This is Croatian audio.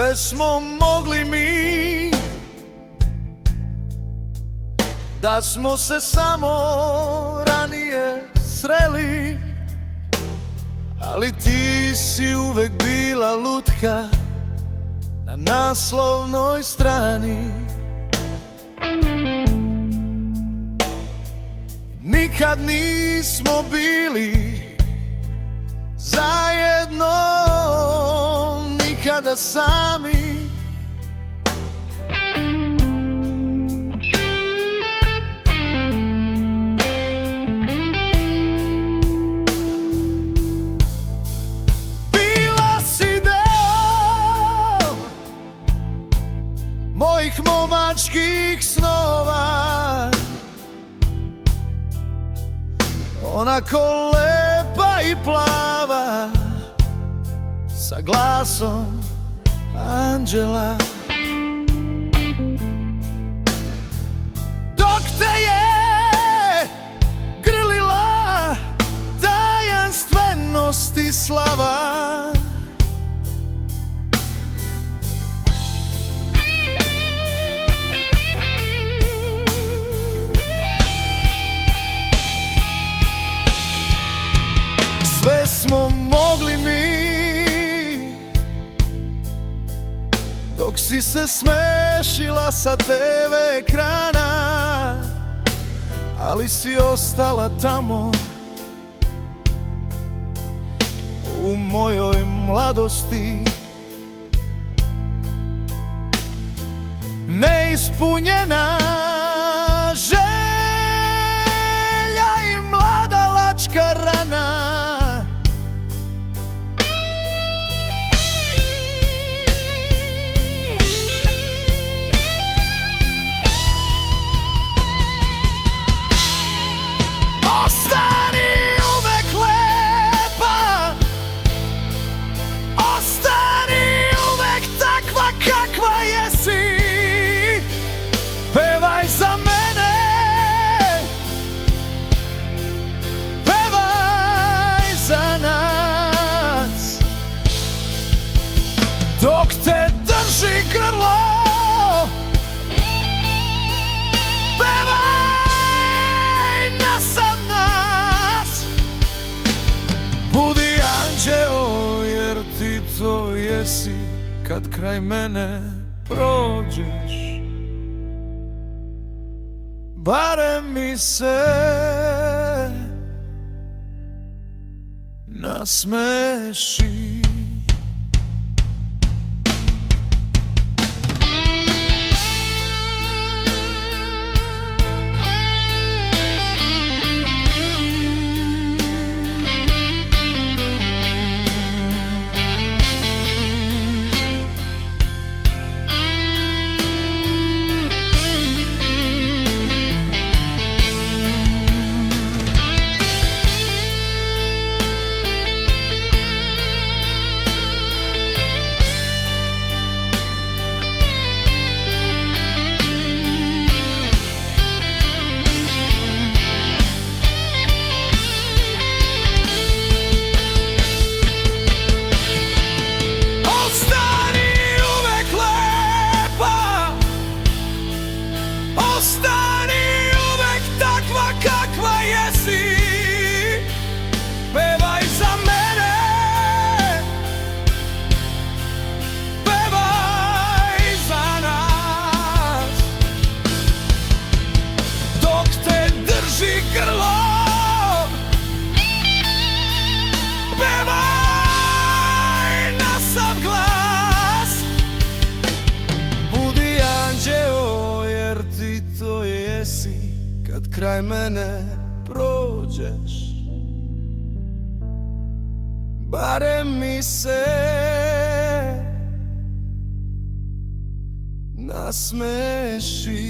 Sve smo mogli mi, da smo se samo ranije sreli, ali ti si uvek bila lutka na naslovnoj strani. Nikad nismo bili zajedno, nikada sami. Bila si deo mojih momačkih snova, onako lepa i plava, sa glasom anđela. Dok te je grlila tajanstvenost i slava, sve smo mogli mi, dok si se smešila sa TV ekrana, ali si ostala tamo u mojoj mladosti. Neispunjena želja i mladalačka rana, pevaj za mene, pevaj za nas. Dok te drži grlo, pevaj nasad nas. Budi anđeo, jer ti to jesi kad kraj mene prođeš. Barem mi se nasmeši. Ostani uvek takva kakva jesi, pevaj za mene, pevaj za nas. Dok te drži grlo, pevaj na sav glas. Budi anđeo, jer ti to jesi kad kraj mene prođeš. Barem mi se nasmeši.